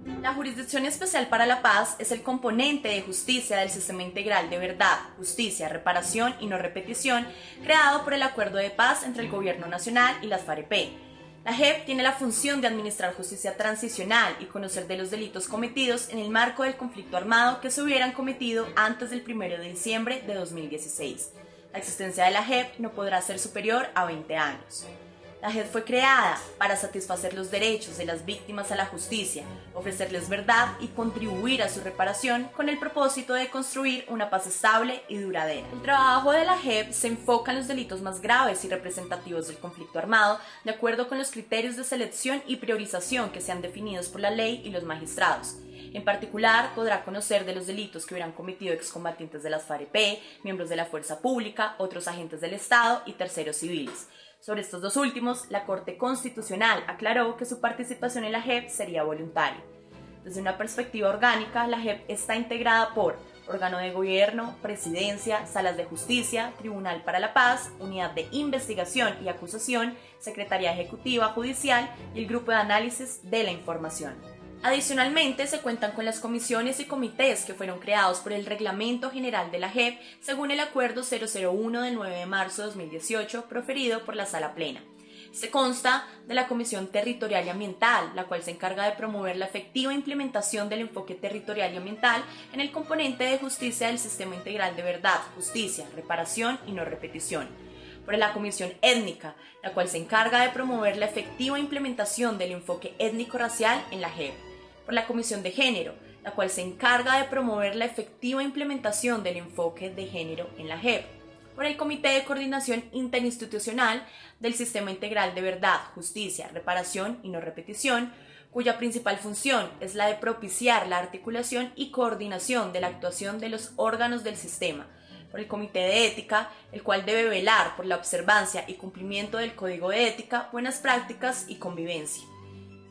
La Jurisdicción Especial para la Paz es el componente de justicia del Sistema Integral de Verdad, Justicia, Reparación y No Repetición creado por el Acuerdo de Paz entre el Gobierno Nacional y las FAREP. La JEP tiene la función de administrar justicia transicional y conocer de los delitos cometidos en el marco del conflicto armado que se hubieran cometido antes del 1 de diciembre de 2016. La existencia de la JEP no podrá ser superior a 20 años. La JEP fue creada para satisfacer los derechos de las víctimas a la justicia, ofrecerles verdad y contribuir a su reparación con el propósito de construir una paz estable y duradera. El trabajo de la JEP se enfoca en los delitos más graves y representativos del conflicto armado, de acuerdo con los criterios de selección y priorización que sean definidos por la ley y los magistrados. En particular, podrá conocer de los delitos que hubieran cometido excombatientes de las FAREP, miembros de la fuerza pública, otros agentes del Estado y terceros civiles. Sobre estos dos últimos, la Corte Constitucional aclaró que su participación en la JEP sería voluntaria. Desde una perspectiva orgánica, la JEP está integrada por órgano de gobierno, presidencia, salas de justicia, Tribunal para la Paz, unidad de investigación y acusación, Secretaría Ejecutiva Judicial y el grupo de análisis de la información. Adicionalmente, se cuentan con las comisiones y comités que fueron creados por el Reglamento General de la JEP según el Acuerdo 001 del 9 de marzo de 2018 proferido por la Sala Plena. Se consta de la Comisión Territorial y Ambiental, la cual se encarga de promover la efectiva implementación del enfoque territorial y ambiental en el componente de justicia del Sistema Integral de Verdad, Justicia, Reparación y No Repetición. Por la Comisión Étnica, la cual se encarga de promover la efectiva implementación del enfoque étnico-racial en la JEP. Por la Comisión de Género, la cual se encarga de promover la efectiva implementación del enfoque de género en la JEP. Por el Comité de Coordinación Interinstitucional del Sistema Integral de Verdad, Justicia, Reparación y No Repetición, cuya principal función es la de propiciar la articulación y coordinación de la actuación de los órganos del sistema. Por el Comité de Ética, el cual debe velar por la observancia y cumplimiento del Código de Ética, buenas prácticas y convivencia.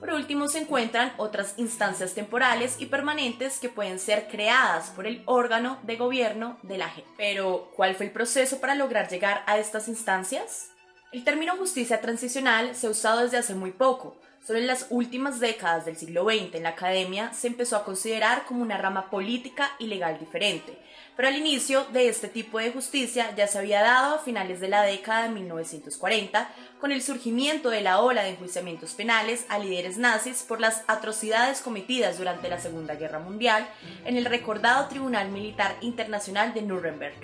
Por último, se encuentran otras instancias temporales y permanentes que pueden ser creadas por el órgano de gobierno de la JEP. Pero, ¿cuál fue el proceso para lograr llegar a estas instancias? El término justicia transicional se ha usado desde hace muy poco. Solo en las últimas décadas del siglo XX en la academia se empezó a considerar como una rama política y legal diferente, pero al inicio de este tipo de justicia ya se había dado a finales de la década de 1940 con el surgimiento de la ola de enjuiciamientos penales a líderes nazis por las atrocidades cometidas durante la Segunda Guerra Mundial en el recordado Tribunal Militar Internacional de Nuremberg.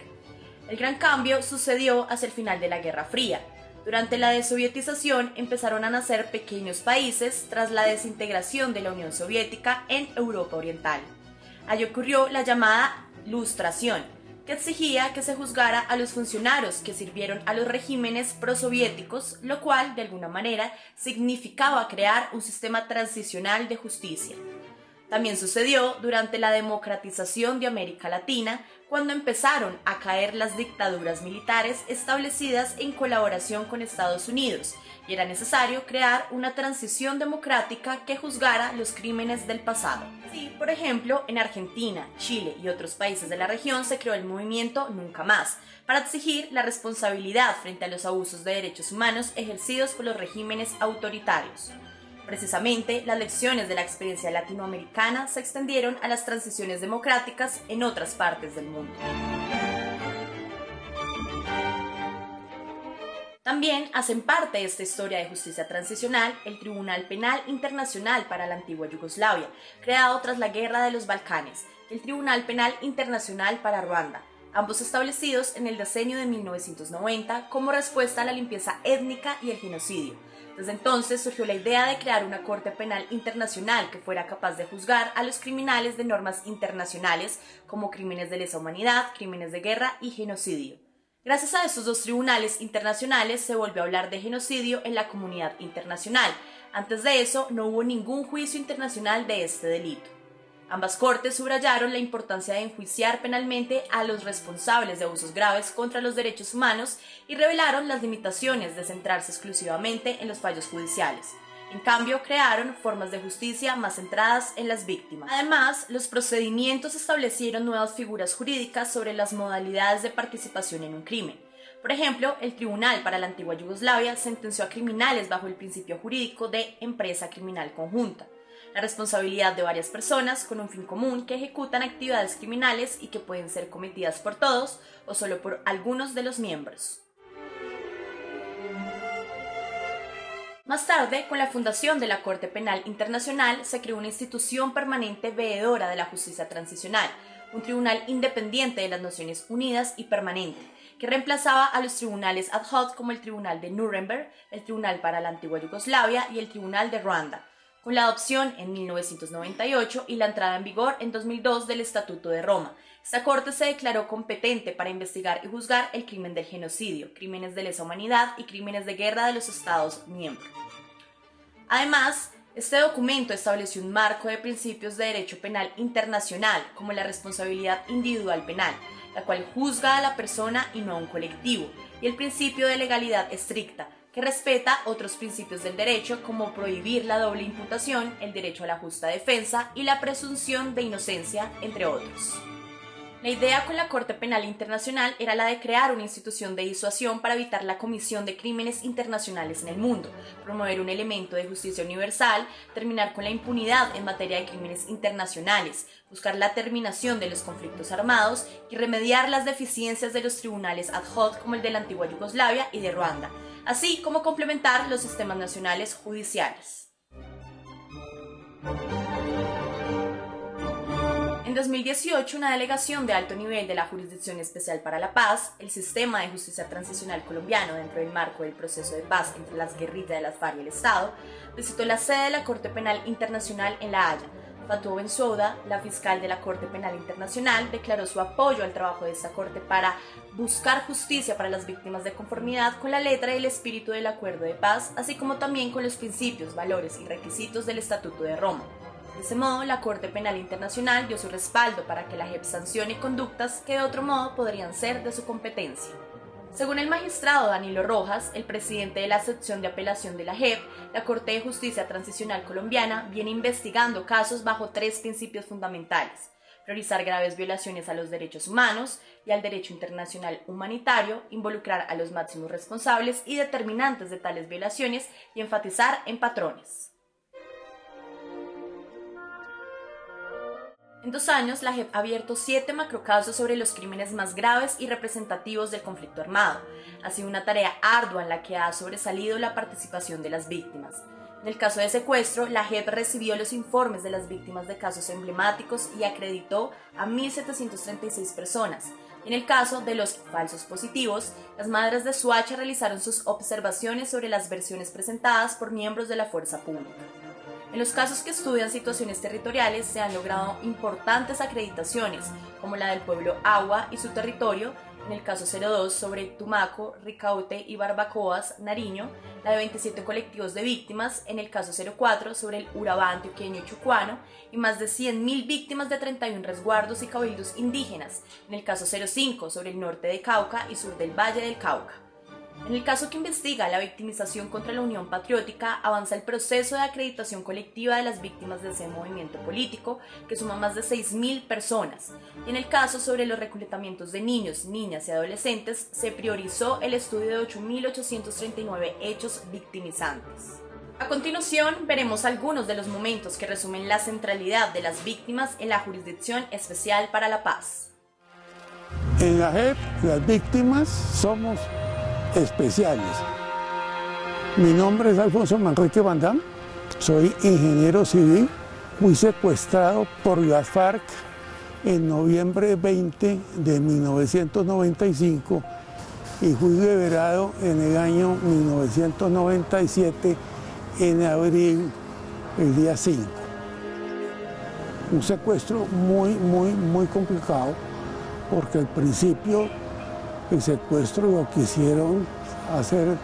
El gran cambio sucedió hacia el final de la Guerra Fría. Durante la desovietización empezaron a nacer pequeños países tras la desintegración de la Unión Soviética en Europa Oriental. Allí ocurrió la llamada Lustración, que exigía que se juzgara a los funcionarios que sirvieron a los regímenes prosoviéticos, lo cual, de alguna manera, significaba crear un sistema transicional de justicia. También sucedió durante la democratización de América Latina, cuando empezaron a caer las dictaduras militares establecidas en colaboración con Estados Unidos, y era necesario crear una transición democrática que juzgara los crímenes del pasado. Así, por ejemplo, en Argentina, Chile y otros países de la región se creó el movimiento Nunca Más, para exigir la responsabilidad frente a los abusos de derechos humanos ejercidos por los regímenes autoritarios. Precisamente, las lecciones de la experiencia latinoamericana se extendieron a las transiciones democráticas en otras partes del mundo. También hacen parte de esta historia de justicia transicional el Tribunal Penal Internacional para la antigua Yugoslavia, creado tras la Guerra de los Balcanes, y el Tribunal Penal Internacional para Ruanda, ambos establecidos en el decenio de 1990 como respuesta a la limpieza étnica y el genocidio. Desde entonces surgió la idea de crear una Corte Penal Internacional que fuera capaz de juzgar a los criminales de normas internacionales como crímenes de lesa humanidad, crímenes de guerra y genocidio. Gracias a estos dos tribunales internacionales se volvió a hablar de genocidio en la comunidad internacional. Antes de eso no hubo ningún juicio internacional de este delito. Ambas cortes subrayaron la importancia de enjuiciar penalmente a los responsables de abusos graves contra los derechos humanos y revelaron las limitaciones de centrarse exclusivamente en los fallos judiciales. En cambio, crearon formas de justicia más centradas en las víctimas. Además, los procedimientos establecieron nuevas figuras jurídicas sobre las modalidades de participación en un crimen. Por ejemplo, el Tribunal para la antigua Yugoslavia sentenció a criminales bajo el principio jurídico de empresa criminal conjunta. la responsabilidad de varias personas con un fin común que ejecutan actividades criminales y que pueden ser cometidas por todos o solo por algunos de los miembros. Más tarde, con la fundación de la Corte Penal Internacional, se creó una institución permanente veedora de la justicia transicional, un tribunal independiente de las Naciones Unidas y permanente, que reemplazaba a los tribunales ad hoc como el Tribunal de Nuremberg, el Tribunal para la Antigua Yugoslavia y el Tribunal de Ruanda, con la adopción en 1998 y la entrada en vigor en 2002 del Estatuto de Roma. Esta Corte se declaró competente para investigar y juzgar el crimen del genocidio, crímenes de lesa humanidad y crímenes de guerra de los Estados miembros. Además, este documento estableció un marco de principios de derecho penal internacional, como la responsabilidad individual penal, la cual juzga a la persona y no a un colectivo, y el principio de legalidad estricta, que respeta otros principios del derecho como prohibir la doble imputación, el derecho a la justa defensa y la presunción de inocencia, entre otros. La idea con la Corte Penal Internacional era la de crear una institución de disuasión para evitar la comisión de crímenes internacionales en el mundo, promover un elemento de justicia universal, terminar con la impunidad en materia de crímenes internacionales, buscar la terminación de los conflictos armados y remediar las deficiencias de los tribunales ad hoc como el de la antigua Yugoslavia y de Ruanda, así como complementar los sistemas nacionales judiciales. En 2018, una delegación de alto nivel de la Jurisdicción Especial para la Paz, el Sistema de Justicia Transicional colombiano dentro del marco del proceso de paz entre las guerrillas de las FARC y el Estado, visitó la sede de la Corte Penal Internacional en La Haya. Fatou Bensouda, la fiscal de la Corte Penal Internacional, declaró su apoyo al trabajo de esta Corte para buscar justicia para las víctimas de conformidad con la letra y el espíritu del Acuerdo de Paz, así como también con los principios, valores y requisitos del Estatuto de Roma. De ese modo, la Corte Penal Internacional dio su respaldo para que la JEP sancione conductas que de otro modo podrían ser de su competencia. Según el magistrado Danilo Rojas, el presidente de la sección de apelación de la JEP, la Corte de Justicia Transicional Colombiana viene investigando casos bajo 3 principios fundamentales: priorizar graves violaciones a los derechos humanos y al derecho internacional humanitario, involucrar a los máximos responsables y determinantes de tales violaciones y enfatizar en patrones. En 2 años, la JEP ha abierto 7 macrocasos sobre los crímenes más graves y representativos del conflicto armado. Ha sido una tarea ardua en la que ha sobresalido la participación de las víctimas. En el caso de secuestro, la JEP recibió los informes de las víctimas de casos emblemáticos y acreditó a 1.736 personas. En el caso de los falsos positivos, las madres de Soacha realizaron sus observaciones sobre las versiones presentadas por miembros de la fuerza pública. En los casos que estudian situaciones territoriales se han logrado importantes acreditaciones, como la del pueblo Agua y su territorio, en el caso 02 sobre Tumaco, Ricaute y Barbacoas, Nariño, la de 27 colectivos de víctimas, en el caso 04 sobre el Urabá antioqueño y chucuano, y más de 100.000 víctimas de 31 resguardos y cabildos indígenas, en el caso 05 sobre el norte de Cauca y sur del Valle del Cauca. En el caso que investiga la victimización contra la Unión Patriótica, avanza el proceso de acreditación colectiva de las víctimas de ese movimiento político, que suma más de 6.000 personas. Y en el caso sobre los reclutamientos de niños, niñas y adolescentes, se priorizó el estudio de 8.839 hechos victimizantes. A continuación, veremos algunos de los momentos que resumen la centralidad de las víctimas en la Jurisdicción Especial para la Paz. En la JEP, las víctimas somos especiales. Mi nombre es Alfonso Manrique Van Damme, soy ingeniero civil, fui secuestrado por las FARC en noviembre 20 de 1995 y fui liberado en el año 1997 en abril, el día 5. Un secuestro muy complicado, porque al principio el secuestro lo quisieron hacer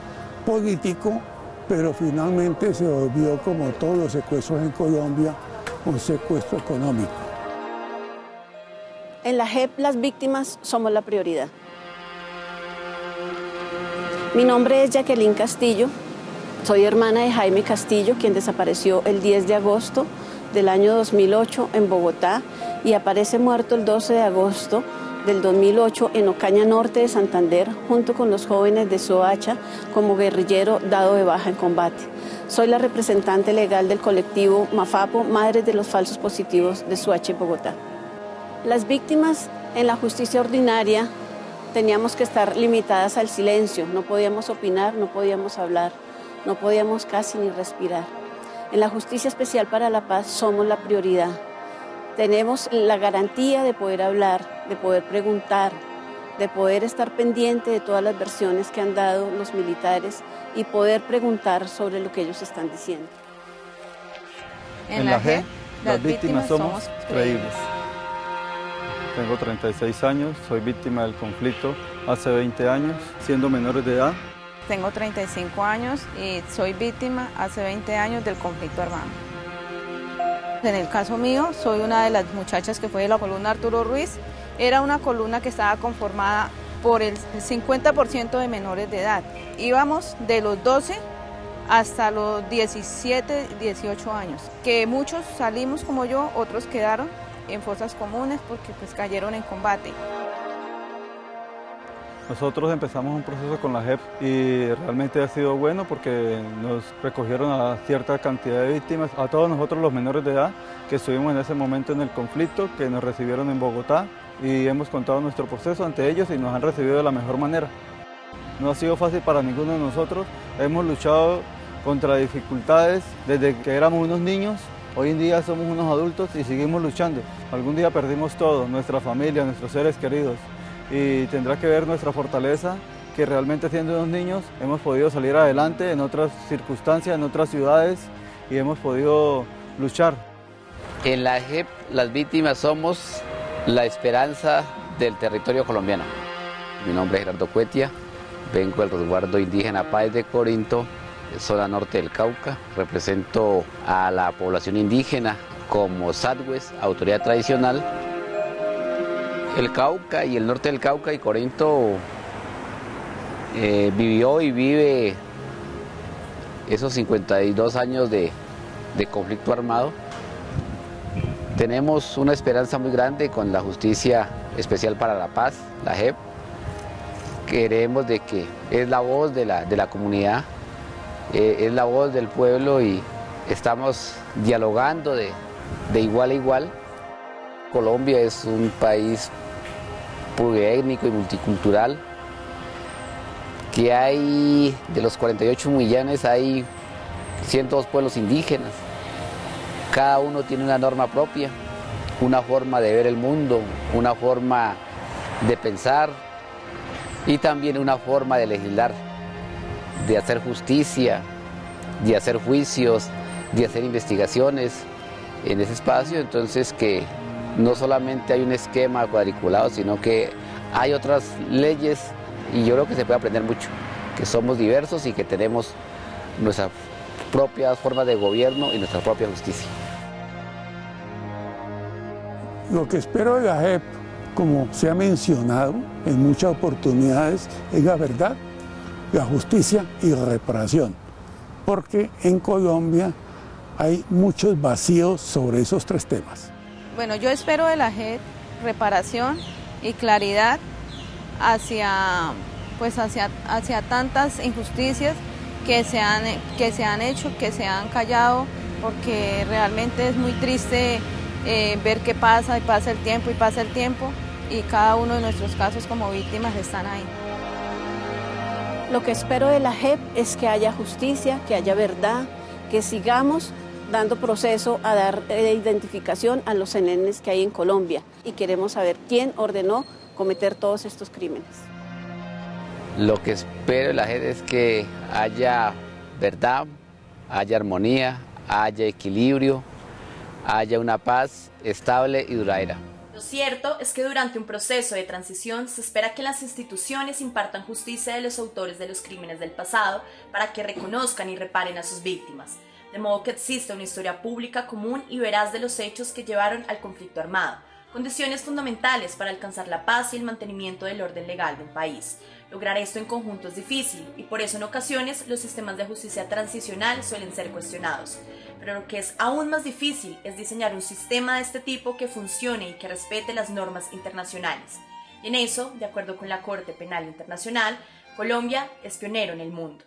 político, pero finalmente se volvió, como todos los secuestros en Colombia, un secuestro económico. En la JEP las víctimas somos la prioridad. Mi nombre es Jacqueline Castillo, soy hermana de Jaime Castillo, quien desapareció el 10 de agosto del año 2008 en Bogotá y aparece muerto el 12 de agosto del 2008 en Ocaña Norte de Santander, junto con los jóvenes de Soacha, como guerrillero dado de baja en combate. Soy la representante legal del colectivo MAFAPO, Madres de los Falsos Positivos de Soacha, Bogotá. Las víctimas en la justicia ordinaria teníamos que estar limitadas al silencio, no podíamos opinar, no podíamos hablar, no podíamos casi ni respirar. En la Justicia Especial para la Paz somos la prioridad. Tenemos la garantía de poder hablar, de poder preguntar, de poder estar pendiente de todas las versiones que han dado los militares y poder preguntar sobre lo que ellos están diciendo. En la JEP, las víctimas somos creíbles. Tengo 36 años, soy víctima del conflicto hace 20 años, siendo menores de edad. Tengo 35 años y soy víctima hace 20 años del conflicto armado. En el caso mío, soy una de las muchachas que fue de la columna Arturo Ruiz. Era una columna que estaba conformada por el 50% de menores de edad. Íbamos de los 12 hasta los 17, 18 años. Que muchos salimos como yo, otros quedaron en fosas comunes porque pues cayeron en combate. Nosotros empezamos un proceso con la JEP y realmente ha sido bueno porque nos recogieron a cierta cantidad de víctimas, a todos nosotros los menores de edad que estuvimos en ese momento en el conflicto, que nos recibieron en Bogotá y hemos contado nuestro proceso ante ellos y nos han recibido de la mejor manera. No ha sido fácil para ninguno de nosotros, hemos luchado contra dificultades desde que éramos unos niños, hoy en día somos unos adultos y seguimos luchando. Algún día perdimos todo, nuestra familia, nuestros seres queridos. Y tendrá que ver nuestra fortaleza, que realmente siendo unos niños hemos podido salir adelante en otras circunstancias, en otras ciudades y hemos podido luchar. En la JEP las víctimas somos la esperanza del territorio colombiano. Mi nombre es Gerardo Cuetia, vengo del resguardo indígena Páez de Corinto, zona norte del Cauca, represento a la población indígena como SADWES, autoridad tradicional. El Cauca y el norte del Cauca y Corinto vivió y vive esos 52 años de conflicto armado. Tenemos una esperanza muy grande con la Justicia Especial para la Paz, la JEP. Queremos de que es la voz de la comunidad, es la voz del pueblo y estamos dialogando de igual a igual. Colombia es un país pluriétnico y multicultural, que hay, de los 48 millones, hay 102 pueblos indígenas. Cada uno tiene una norma propia, una forma de ver el mundo, una forma de pensar y también una forma de legislar, de hacer justicia, de hacer juicios, de hacer investigaciones en ese espacio. Entonces que no solamente hay un esquema cuadriculado, sino que hay otras leyes y yo creo que se puede aprender mucho, que somos diversos y que tenemos nuestras propias formas de gobierno y nuestra propia justicia. Lo que espero de la JEP, como se ha mencionado en muchas oportunidades, es la verdad, la justicia y la reparación, porque en Colombia hay muchos vacíos sobre esos tres temas. Bueno, yo espero de la JEP reparación y claridad hacia tantas injusticias que se han hecho, que se han callado, porque realmente es muy triste ver que pasa y pasa el tiempo y pasa el tiempo y cada uno de nuestros casos como víctimas están ahí. Lo que espero de la JEP es que haya justicia, que haya verdad, que sigamos dando proceso a dar identificación a los NNs que hay en Colombia y queremos saber quién ordenó cometer todos estos crímenes. Lo que espero de la JEP es que haya verdad, haya armonía, haya equilibrio, haya una paz estable y duradera. Lo cierto es que durante un proceso de transición se espera que las instituciones impartan justicia de los autores de los crímenes del pasado para que reconozcan y reparen a sus víctimas, de modo que exista una historia pública común y veraz de los hechos que llevaron al conflicto armado, condiciones fundamentales para alcanzar la paz y el mantenimiento del orden legal de un país. Lograr esto en conjunto es difícil y por eso en ocasiones los sistemas de justicia transicional suelen ser cuestionados. Pero lo que es aún más difícil es diseñar un sistema de este tipo que funcione y que respete las normas internacionales. Y en eso, de acuerdo con la Corte Penal Internacional, Colombia es pionero en el mundo.